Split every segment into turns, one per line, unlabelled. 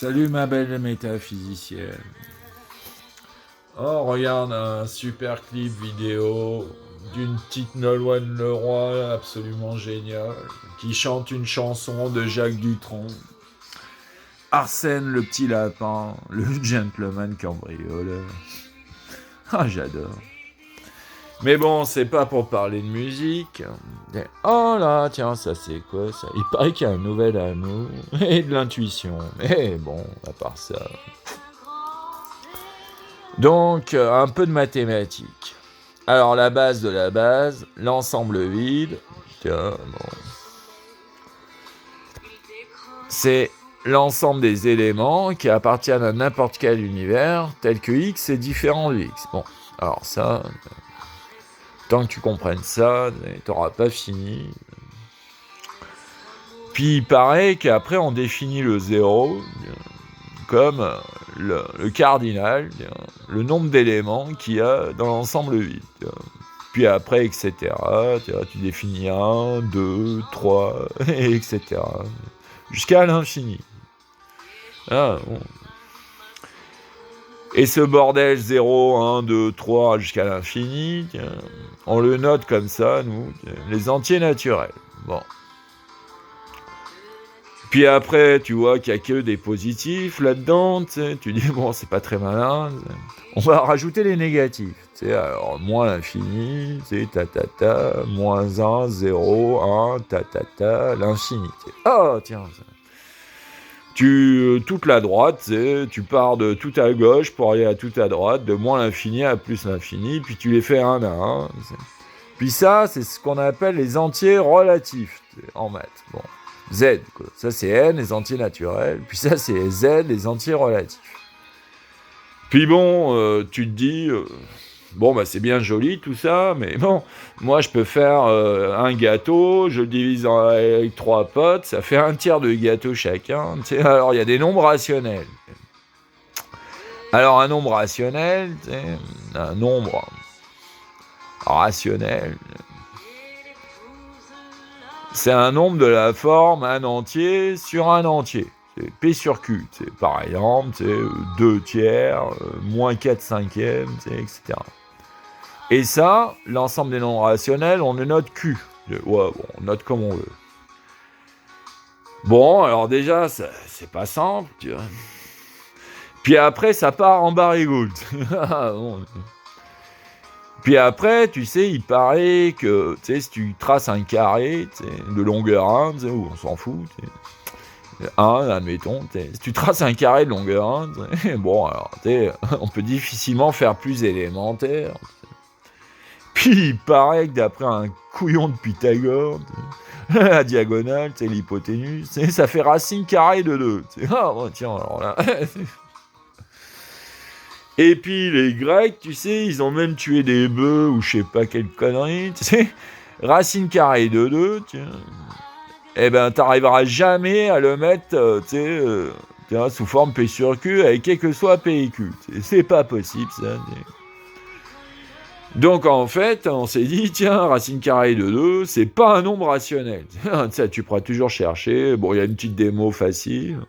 Salut ma belle métaphysicienne. Oh, regarde un super clip vidéo d'une petite Nolwenn Leroy absolument géniale qui chante une chanson de Jacques Dutronc. Arsène le petit lapin, le gentleman cambrioleur. Ah, j'adore. Mais bon, c'est pas pour parler de musique. Oh là, tiens, ça c'est quoi ça? Il paraît qu'il y a un nouvel amour et de l'intuition. Mais bon, à part ça. Donc, un peu de mathématiques. Alors, la base de la base, l'ensemble vide, tiens, bon, c'est l'ensemble des éléments qui appartiennent à n'importe quel univers, tel que X est différent de X. Bon, alors ça, tant que tu comprennes ça, t'auras pas fini. Puis il paraît qu'après on définit le zéro comme le cardinal, le nombre d'éléments qu'il y a dans l'ensemble vide. Puis après, etc. Tu définis 1, 2, 3, etc. Jusqu'à l'infini. Ah, bon. Et ce bordel 0, 1, 2, 3 jusqu'à l'infini, on le note comme ça, nous, les entiers naturels. Bon. Puis après, tu vois qu'il n'y a que des positifs là-dedans, tu dis, bon, c'est pas très malin, on va rajouter les négatifs. Alors, moins l'infini, moins 1, 0, 1, l'infini. Oh, tiens, toute la droite, tu pars de tout à gauche pour aller à tout à droite, de moins l'infini à plus l'infini, puis tu les fais un à un. Puis ça, c'est ce qu'on appelle les entiers relatifs en maths. Bon. Z, quoi. Ça c'est N, les entiers naturels, puis ça c'est Z, les entiers relatifs. Puis bon, tu te dis, bon bah c'est bien joli tout ça, mais bon, moi je peux faire un gâteau, je le divise avec 3 potes, ça fait un tiers de gâteau chacun, alors il y a des nombres rationnels. Alors un nombre rationnel, un nombre rationnel, c'est un nombre de la forme un entier sur un entier. C'est P sur Q. C'est par exemple, 2 tiers, moins 4 cinquièmes, etc. Et ça, l'ensemble des nombres rationnels, on le note Q. Ouais, bon, on note comme on veut. Bon, alors déjà, c'est pas simple, tu vois. Puis après, ça part en barre-égoutte. Bon. Puis après, tu sais, il paraît que, tu sais, si tu traces un carré de longueur 1, ou on s'en fout, 1, admettons, si tu traces un carré de longueur 1, bon, alors, on peut difficilement faire plus élémentaire. Puis il paraît que d'après un couillon de Pythagore, la diagonale, l'hypoténuse, ça fait racine carrée de 2. Ah, bon, tiens, alors là... Et puis les Grecs, tu sais, ils ont même tué des bœufs ou je sais pas quelle connerie, tu sais. Racine carrée de 2, tiens. Eh ben, t'arriveras jamais à le mettre, sous forme P sur Q, avec quel que soit P et Q. C'est pas possible, ça. Donc en fait, on s'est dit, tiens, racine carrée de 2, c'est pas un nombre rationnel. Ça, tu pourras toujours chercher. Bon, il y a une petite démo facile.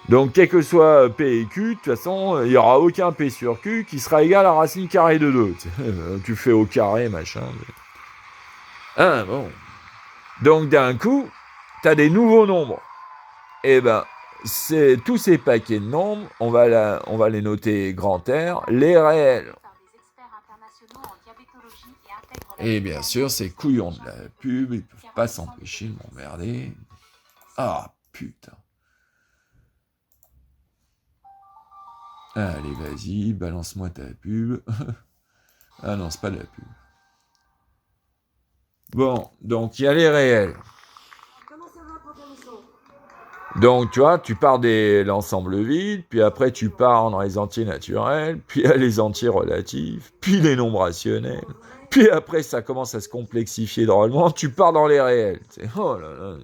Donc, quel que soit P et Q, de toute façon, il n'y aura aucun P sur Q qui sera égal à racine carrée de 2. Tu fais au carré, machin. Ah, bon. Donc, d'un coup, tu as des nouveaux nombres. Eh ben, tous ces paquets de nombres, on va les noter grand R, les réels. Et bien sûr, ces couillons de la pub, ils peuvent pas s'empêcher de m'emmerder. Ah, putain. Allez, vas-y, balance-moi ta pub. Ah non, c'est pas de la pub. Bon, donc il y a les réels. Donc, tu vois, tu pars de l'ensemble vide, puis après tu pars dans les entiers naturels, puis il y a les entiers relatifs, puis les nombres rationnels. Puis après, ça commence à se complexifier drôlement, tu pars dans les réels. Oh là là,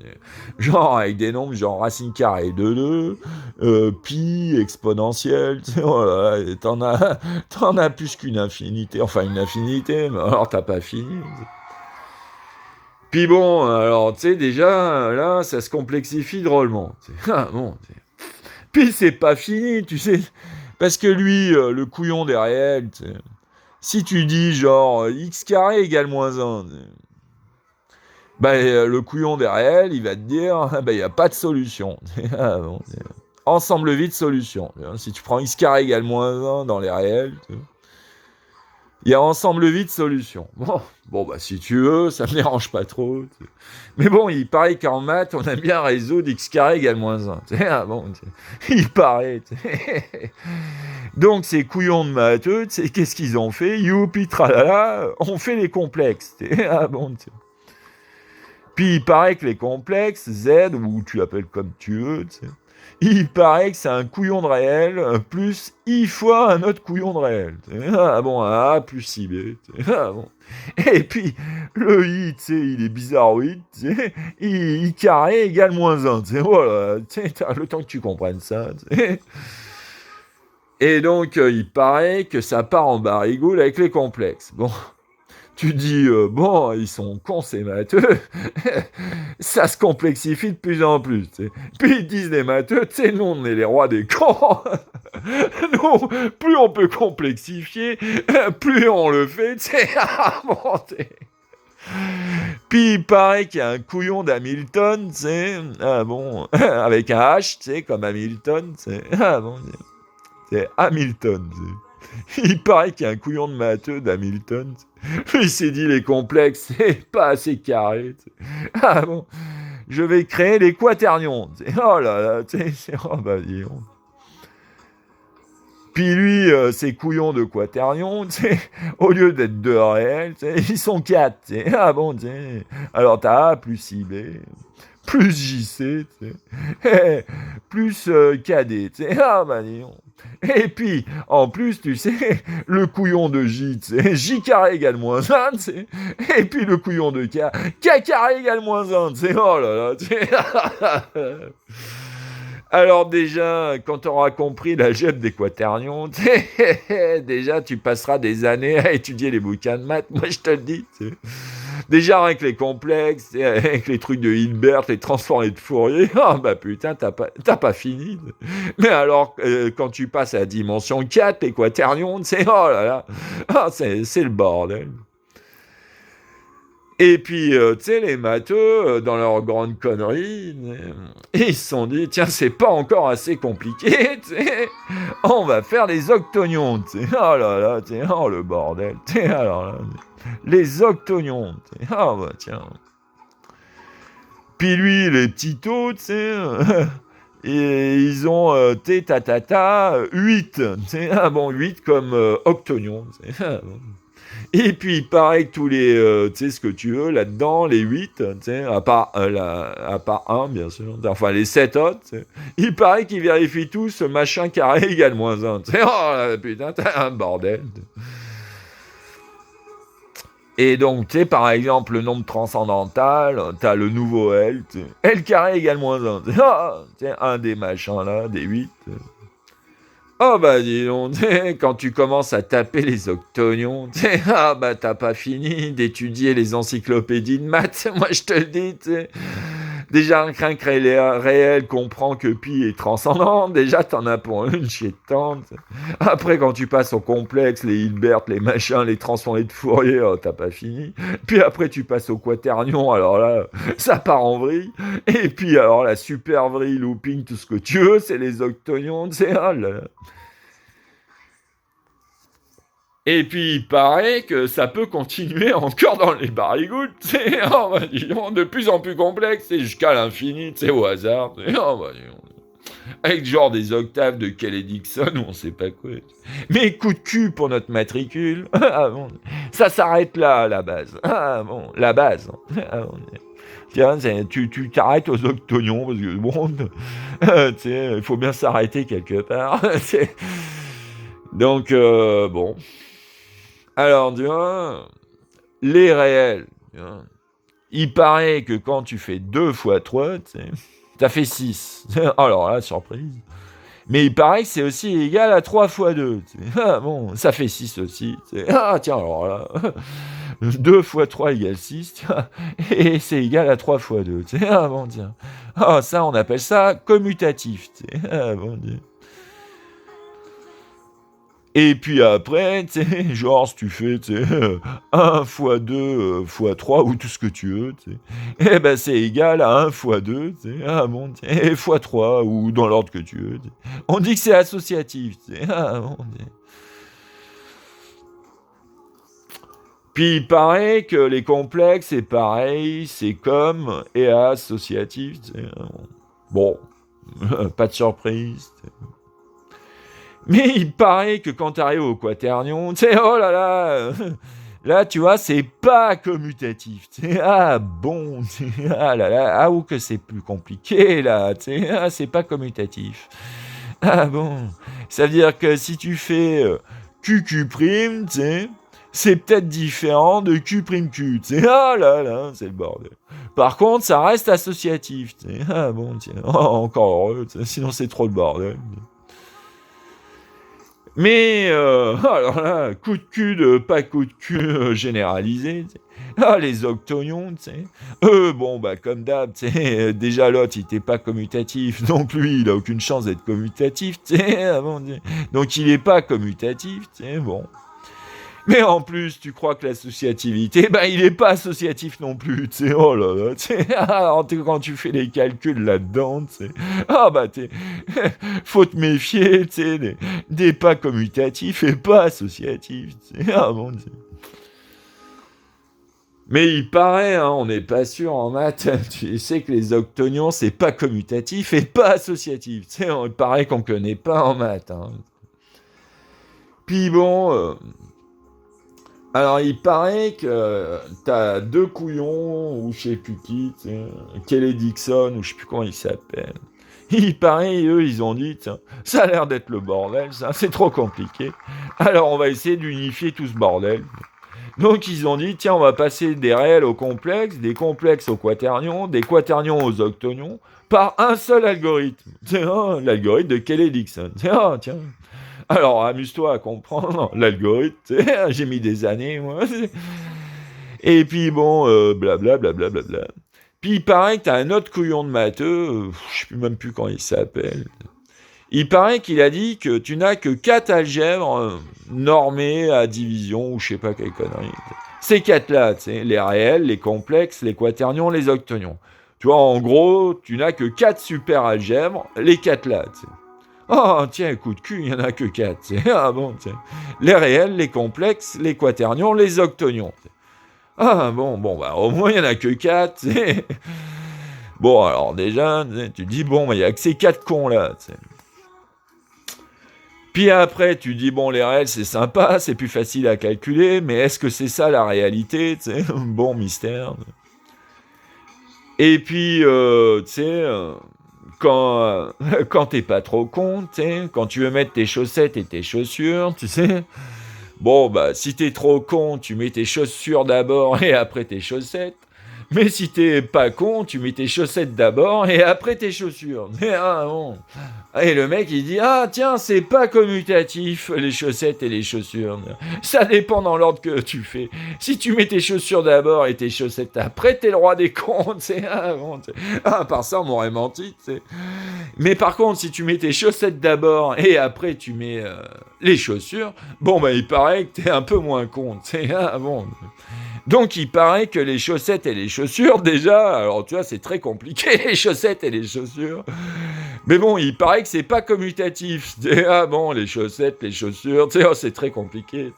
genre avec des nombres, genre racine carrée de 2, pi, exponentielle, oh là là, t'en as plus qu'une infinité, enfin une infinité, mais alors t'as pas fini. Puis bon, alors tu sais, déjà, là, ça se complexifie drôlement. Ah, bon, Puis c'est pas fini, tu sais. Parce que lui, le couillon des réels, tu sais, si tu dis genre x carré égale moins 1, le couillon des réels, il va te dire, il n'y a pas de solution. Ah, bon, ensemble vide solution. Si tu prends x carré égale moins 1 dans les réels, il y a ensemble vide solution. Bon, si tu veux, ça me dérange pas trop. Mais bon, il paraît qu'en maths, on aime bien résoudre x carré égale moins 1. Ah, bon, il paraît. Donc, ces couillons de matheux, qu'est-ce qu'ils ont fait? Youpi tralala, on fait les complexes. Ah, bon, puis il paraît que les complexes, Z, ou tu l'appelles comme tu veux, il paraît que c'est un couillon de réel plus I fois un autre couillon de réel. Ah bon, un A plus IB. Ah bon. Et puis, le I, il est bizarroïde, I carré égale moins 1. Voilà, t'as le temps que tu comprennes ça. Et donc, il paraît que ça part en barigoule avec les complexes. Bon. Tu dis, ils sont cons ces matheux, ça se complexifie de plus en plus. T'sais. Puis ils disent les matheux, nous on est les rois des cons. Nous, plus on peut complexifier, plus on le fait. Puis il paraît qu'il y a un couillon d'Hamilton, avec un H, comme Hamilton, c'est Hamilton. Il paraît qu'il y a un couillon de matheux d'Hamilton. Il s'est dit les complexes, c'est pas assez carré. Ah bon, je vais créer les quaternions. Oh là là, dis donc. Puis lui, ces couillons de quaternions, au lieu d'être 2 réels, ils sont 4. Ah bon, alors t'as A plus IB, plus JC, plus KD. Ah dis donc. Et puis, en plus, tu sais, le couillon de J, J carré égale moins 1, et puis le couillon de K, K carré égale moins 1, oh là là, Alors déjà, quand tu auras compris l'algèbre des quaternions, déjà tu passeras des années à étudier les bouquins de maths, moi je te le dis. Déjà avec les complexes, avec les trucs de Hilbert, les transformés de Fourier, putain, t'as pas fini. Mais alors, quand tu passes à la dimension 4, les quaternions, oh là là, c'est le bordel. Et puis, les matheux, dans leur grande connerie, ils se sont dit, tiens, c'est pas encore assez compliqué, on va faire les octonions, oh là là, oh le bordel, alors là, les octonions, tiens. Puis lui, les petits taux, et ils ont 8, 8 comme octonions, Et puis, il paraît que tous les, ce que tu veux, là-dedans, les 8, à part 1, bien sûr, enfin, les 7 autres, il paraît qu'ils vérifient tous machin carré égale moins 1. Oh, putain, t'as un bordel. Et donc, par exemple, le nombre transcendantal, t'as le nouveau L, L carré égale moins 1. Un des machins, là, des 8. Oh dis donc, quand tu commences à taper les octonions, t'as pas fini d'étudier les encyclopédies de maths, moi je te le dis, Déjà, rien que réel comprend que pi est transcendant, déjà t'en as pour une chier de tente. Après, quand tu passes au complexe, les Hilbert, les machins, les transformés de Fourier, t'as pas fini. Puis après, tu passes au quaternion, alors là, ça part en vrille. Et puis alors, la super vrille, looping, tout ce que tu veux, c'est les octonions, Et puis, il paraît que ça peut continuer encore dans les barigoules, de plus en plus complexe, jusqu'à l'infini, au hasard, avec genre des octaves de Kelly Dixon ou on sait pas quoi. Mais coup de cul pour notre matricule, ça s'arrête là, la base. La base. Tiens, tu t'arrêtes aux octonions, parce que il faut bien s'arrêter quelque part. Donc, bon... Alors, tu vois, les réels, il paraît que quand tu fais 2 fois 3, t'as fait 6. Alors là, surprise. Mais il paraît que c'est aussi égal à 3 fois 2. Ça fait 6 aussi. Tiens, alors là... 2 fois 3 égale 6, tiens, et c'est égal à 3 fois 2. Ah bon, tiens. Ah, ça, on appelle ça commutatif. Ah bon, tiens. Et puis après, tu sais, genre, si tu fais, tu sais, 1 fois 2 fois 3 ou tout ce que tu veux, tu sais, eh ben, c'est égal à 1 fois 2, tu sais, ah bon, tiens, et fois 3 ou dans l'ordre que tu veux. Tu sais. On dit que c'est associatif, tu sais, ah bon, tiens. Puis il paraît que les complexes, c'est pareil, c'est comme et associatif, tu sais, bon, pas de surprise, tu sais. Mais il paraît que quand tu arrives au quaternion, tu sais, oh là là, là, tu vois, c'est pas commutatif. Tu sais, ah bon, tu sais, ah là là, ah ou que c'est plus compliqué là, tu sais, ah c'est pas commutatif. Ah bon, ça veut dire que si tu fais QQ prime, tu sais, c'est peut-être différent de Q prime Q, tu sais, ah là là, c'est le bordel. Par contre, ça reste associatif, tu sais, ah bon, tiens, oh, encore heureux, tu sais, sinon c'est trop le bordel. Mais alors là, coup de cul de pas coup de cul généralisé. Tu sais. Ah, les octonions, tu sais. Bon, bah, comme d'hab, tu sais, déjà l'autre, il était pas commutatif, donc lui, il a aucune chance d'être commutatif, tu sais. Donc il est pas commutatif, tu sais, bon. Mais en plus, tu crois que l'associativité, ben, il est pas associatif non plus, tu sais, oh là là, tu sais, quand tu fais les calculs là-dedans, tu sais, ah bah, faut te méfier, tu sais, des pas commutatifs et pas associatifs, tu sais, ah bon, tu sais. Mais il paraît, hein, on n'est pas sûr en maths, tu sais que les octonions, c'est pas commutatif et pas associatif, tu sais, il paraît qu'on connaît pas en maths, hein. Puis bon... Alors, il paraît que t'as deux couillons, ou je sais plus qui, Kelly Dixon, ou je sais plus comment il s'appelle. Il paraît, eux, ils ont dit, tiens, ça a l'air d'être le bordel, ça, c'est trop compliqué. Alors, on va essayer d'unifier tout ce bordel. Donc, ils ont dit, tiens, on va passer des réels aux complexes, des complexes aux quaternions, des quaternions aux octonions, par un seul algorithme. Tiens, l'algorithme de Kelly Dixon. Tiens, tiens. Alors, amuse-toi à comprendre l'algorithme. J'ai mis des années, moi. Et puis, bon, blablabla. Puis, il paraît que t'as un autre couillon de matheux, je sais même plus comment il s'appelle. Il paraît qu'il a dit que tu n'as que 4 algèbres normées à division, ou je sais pas quelle connerie. Ces 4-là, tu sais, les réels, les complexes, les quaternions, les octonions. Tu vois, en gros, tu n'as que 4 super algèbres, les 4-là, tu sais. Oh, tiens, coup de cul, il n'y en a que 4. Ah bon, tiens. Les réels, les complexes, les quaternions, les octonions. Ah bon, bah au moins il n'y en a que 4. Bon, alors déjà, tu dis, bon, il n'y a que ces 4 cons-là. Puis après, tu dis, bon, les réels, c'est sympa, c'est plus facile à calculer, mais est-ce que c'est ça la réalité? Bon, mystère. Et puis, tu sais... quand t'es pas trop con, tu sais, quand tu veux mettre tes chaussettes et tes chaussures, tu sais, bon, bah, si t'es trop con, tu mets tes chaussures d'abord et après tes chaussettes. Mais si t'es pas con, tu mets tes chaussettes d'abord et après tes chaussures. Ah bon. Et le mec, il dit, ah tiens, c'est pas commutatif, les chaussettes et les chaussures. Ça dépend dans l'ordre que tu fais. Si tu mets tes chaussures d'abord et tes chaussettes après, t'es le roi des cons. Ah, bon, par ça, on m'aurait menti. T'sais. Mais par contre, si tu mets tes chaussettes d'abord et après tu mets les chaussures, bon, bah il paraît que t'es un peu moins con. Ah, bon. Donc, il paraît que les chaussettes et les chaussures, déjà, alors tu vois, c'est très compliqué, les chaussettes et les chaussures. Mais bon, il paraît que c'est pas commutatif. Ah bon, les chaussettes, les chaussures, tu sais, oh, c'est très compliqué.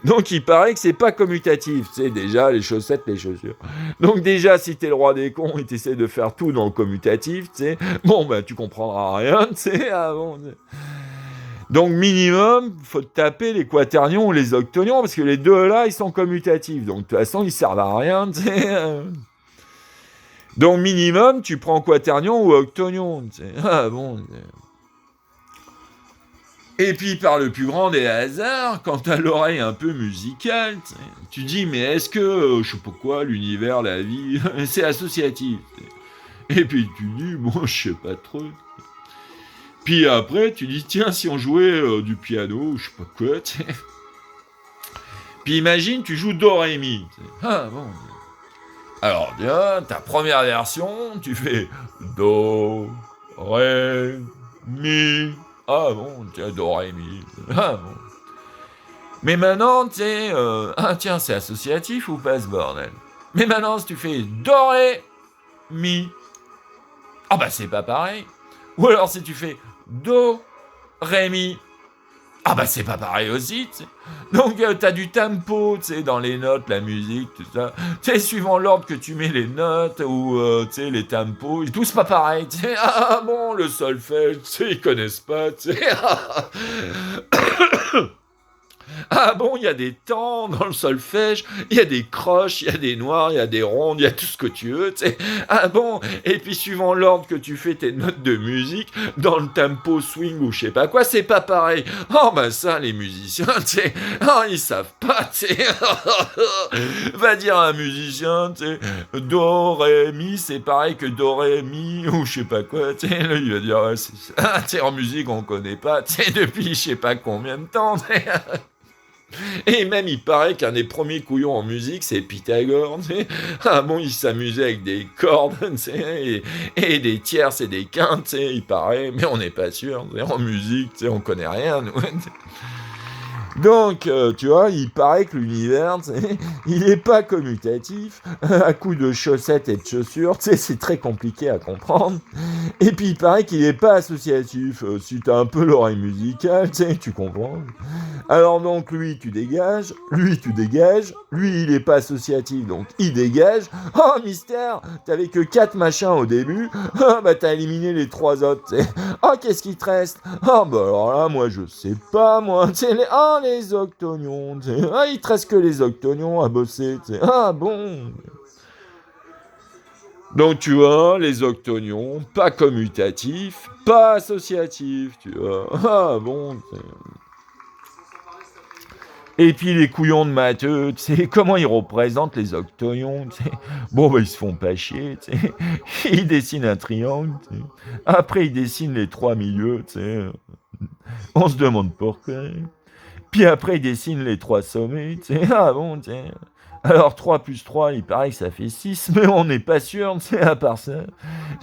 Donc, il paraît que c'est pas commutatif, tu sais, déjà, les chaussettes, les chaussures. Donc, déjà, si t'es le roi des cons et t'essaies de faire tout dans le commutatif, tu sais, bon, bah, tu comprendras rien, tu sais, ah bon, donc, minimum, faut te taper les quaternions ou les octonions, parce que les deux là, ils sont commutatifs. Donc, de toute façon, ils servent à rien, tu sais. Donc, minimum, tu prends quaternion ou octonion, tu sais. Ah bon. Et puis, par le plus grand des hasards, quand t'as l'oreille un peu musicale, tu dis, mais est-ce que, je sais pas quoi, l'univers, la vie, c'est associatif, t'sais. Et puis, tu dis, bon, je sais pas trop. Puis après, tu dis, tiens, si on jouait du piano, je sais pas quoi, tu sais. Puis imagine, tu joues Do, Ré, Mi. Ah bon. Alors, tiens, ta première version, tu fais Do, Ré, Mi. Ah bon, tiens, Do, Ré, Mi. Ah bon. Mais maintenant, tu sais, tiens, c'est associatif ou pas ce bordel? Mais maintenant, si tu fais Do, Ré, Mi. Ah bah c'est pas pareil. Ou alors si tu fais Do, Ré, Mi. Ah bah c'est pas pareil aussi, tu sais. Donc t'as du tempo, tu sais, dans les notes, la musique, tout ça. Tu sais, suivant l'ordre que tu mets les notes ou tu sais les tempos, tout c'est pas pareil. Tu sais, ah bon, le solfège, tu sais, ils connaissent pas, tu sais. Ah bon, il y a des temps dans le solfège, il y a des croches, il y a des noirs, il y a des rondes, il y a tout ce que tu veux, tu sais. Ah bon, et puis suivant l'ordre que tu fais tes notes de musique, dans le tempo swing ou je sais pas quoi, c'est pas pareil. Oh ben ça, les musiciens, tu sais, oh, ils savent pas, tu sais. Va dire à un musicien, tu sais, Do, Ré, Mi, c'est pareil que Do, Ré, Mi, ou je sais pas quoi, tu sais. Là, il va dire, ouais, c'est ça. Tu sais, en musique, on connaît pas, tu sais, depuis je sais pas combien de temps, tu sais. Et même, il paraît qu'un des premiers couillons en musique, c'est Pythagore. Tu sais. Ah bon, il s'amusait avec des cordes, tu sais, et des tierces et des quintes, tu sais, il paraît, mais on n'est pas sûr. Tu sais, en musique, tu sais, on connaît rien, nous. Donc, tu vois, il paraît que l'univers, il n'est pas commutatif. À coup de chaussettes et de chaussures, tu sais, c'est très compliqué à comprendre. Et puis, il paraît qu'il n'est pas associatif. Si tu as un peu l'oreille musicale, tu sais, tu comprends. Alors donc, lui, tu dégages. Lui, tu dégages. Lui, il n'est pas associatif, donc il dégage. Oh, mystère, t'avais que 4 machins au début. Ah, bah, t'as éliminé les 3 autres, tu sais. Oh, qu'est-ce qui te reste? Oh, bah, alors là, moi, je sais pas, moi. Tu sais, les octonions. Tu sais. Ah, il te reste que les octonions à bosser, tu sais. Ah, bon. Donc, tu vois, les octonions, pas commutatifs, pas associatifs, tu vois. Ah, bon, tu sais. Et puis les couillons de matheux, tu sais, comment ils représentent les octonions, tu sais. Bon, bah, ils se font pas chier, tu sais. Ils dessinent un triangle, tu sais. Après, ils dessinent les 3 milieux, tu sais. On se demande pourquoi. Puis après, ils dessinent les 3 sommets, tu sais. Ah bon, tu sais. Alors 3 plus 3, il paraît que ça fait 6, mais on n'est pas sûr, tu sais, à part ça.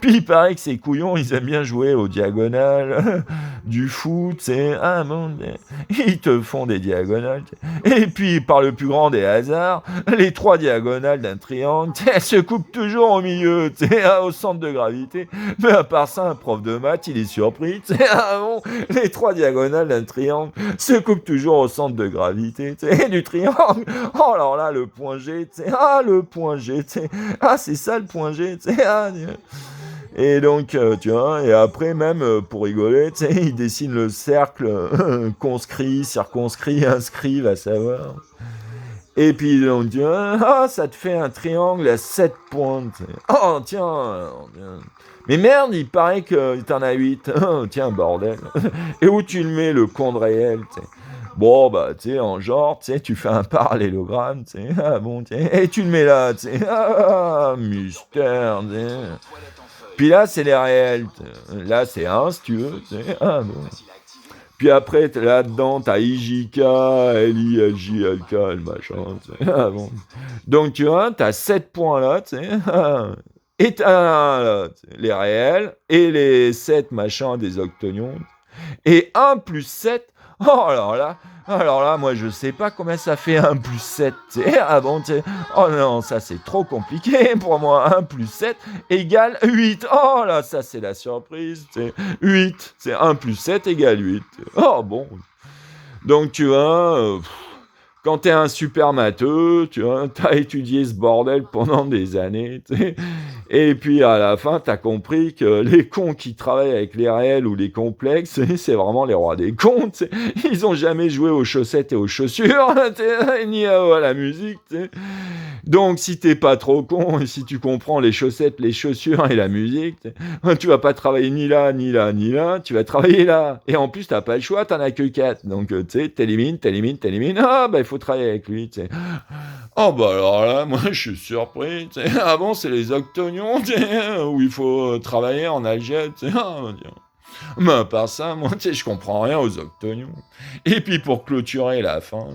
Puis il paraît que ces couillons, ils aiment bien jouer aux diagonales, du foot, tu sais. Ah bon, ils te font des diagonales. Et puis, par le plus grand des hasards, les 3 diagonales d'un triangle, elles se coupent toujours au milieu, tu sais, au centre de gravité. Mais à part ça, un prof de maths, il est surpris, tu sais. Ah bon, les 3 diagonales d'un triangle se coupent toujours au centre de gravité, tu sais, du triangle. Oh, alors là, le point G, tu sais. Ah, le point G, tu sais. Ah, c'est ça le point G, tu sais. Ah, et donc, tu vois, et après, même, pour rigoler, tu sais, il dessine le cercle conscrit, circonscrit, inscrit, va savoir. Et puis, donc, tu vois, ah, ça te fait un triangle à 7 points, tu sais. Oh, tiens, mais merde, il paraît que t'en as 8. Oh, tiens, bordel. Et où tu le mets, le compte réel, tu sais. Bon, bah, tu sais, en genre, tu sais, tu fais un parallélogramme, tu sais. Ah bon, tiens, et tu le mets là, tu sais. Ah, mystère, tu sais. Puis là, c'est les réels. Là, c'est 1, si tu veux. Ah, bon. Puis après, là-dedans, t'as IJK, LI, LJ, LK, le machin. Ah, bon. Donc, tu vois, t'as 7 points là, tu sais. Et t'as là, les réels et les 7 machins des octonions. Et 1 plus 7, oh, alors là, moi, je sais pas combien ça fait 1 plus 7, tu sais. Ah bon, tu sais. Oh non, ça, c'est trop compliqué pour moi. 1 plus 7 égale 8. Oh là, ça, c'est la surprise, tu sais. 8, c'est 1 plus 7 égale 8. Oh bon. Donc, tu vois, quand t'es un super matheux, tu vois, t'as étudié ce bordel pendant des années, tu sais. Et puis à la fin, t'as compris que les cons qui travaillent avec les réels ou les complexes, c'est vraiment les rois des cons, tu sais. Ils ont jamais joué aux chaussettes et aux chaussures, ni à la musique, tu sais. Donc si t'es pas trop con, et si tu comprends les chaussettes, les chaussures et la musique, tu vas pas travailler ni là, ni là, ni là, tu vas travailler là. Et en plus, t'as pas le choix, t'en as que 4. Donc tu sais, t'élimines. Ah bah il faut travailler avec lui, tu sais. Oh bah alors là, moi je suis surpris, tu sais. Ah bon, c'est les octonions, tu sais, où il faut travailler en algèbre, tu sais. Ah, bah, tiens. Mais à part ça, moi, tu sais, je comprends rien aux octonions. Et puis pour clôturer la fin,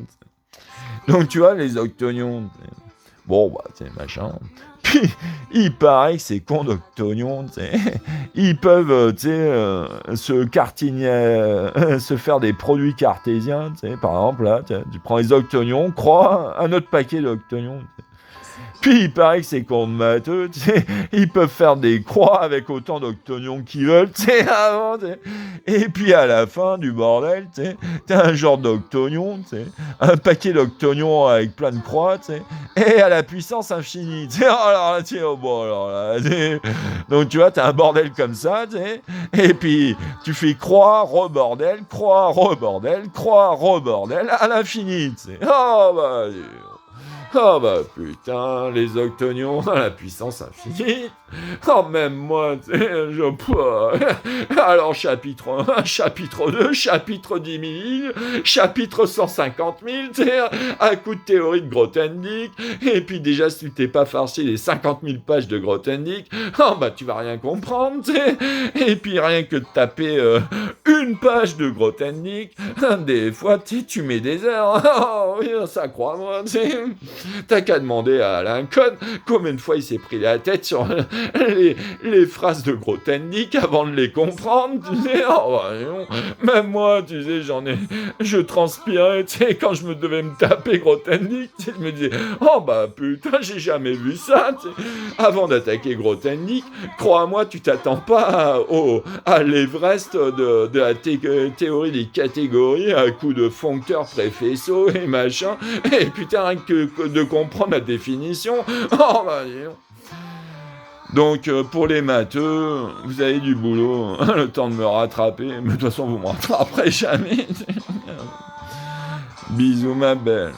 Donc, tu vois, les octonions, bon, bah, c'est machin. Puis, il paraît que ces cons d'octonions, ils peuvent, se se faire des produits cartésiens, par exemple, là, tu prends les octonions, croix, un autre paquet d'octonions. Puis il paraît que ces cons de matheux, ils peuvent faire des croix avec autant d'octonions qu'ils veulent, avant, et puis à la fin du bordel, t'as un genre d'octonion, un paquet d'octonions avec plein de croix, et à la puissance infinie, alors là, oh, bon, alors là, donc tu vois, t'as un bordel comme ça, et puis tu fais croix, rebordel, à l'infini, oh bah... Oh bah putain, les octonions à la puissance infinie. Oh même moi, je peux. Alors chapitre 1, chapitre 2, chapitre 10 000, chapitre 150 000, un coup de théorie de Grothendieck. Et puis déjà, si tu t'es pas farci les 50 000 pages de Grothendieck, oh bah tu vas rien comprendre, Et puis rien que de taper une page de Grothendieck, des fois tu mets des heures. Oh oui, ça crois-moi, T'as qu'à demander à Alain Cohn combien de fois il s'est pris la tête sur les phrases de Grothendieck avant de les comprendre, oh bah non. Même moi, je transpirais, quand je me devais me taper Grothendieck, je me disais, oh bah putain, j'ai jamais vu ça, Avant d'attaquer Grothendieck, crois-moi, tu t'attends pas à l'Everest de la théorie des catégories à coup de foncteurs préfaisceaux et machin, et putain, rien que de comprendre la définition, oh bah non. Donc, pour les matheux, vous avez du boulot, le temps de me rattraper, mais de toute façon, vous me rattraperez jamais. Bisous, ma belle.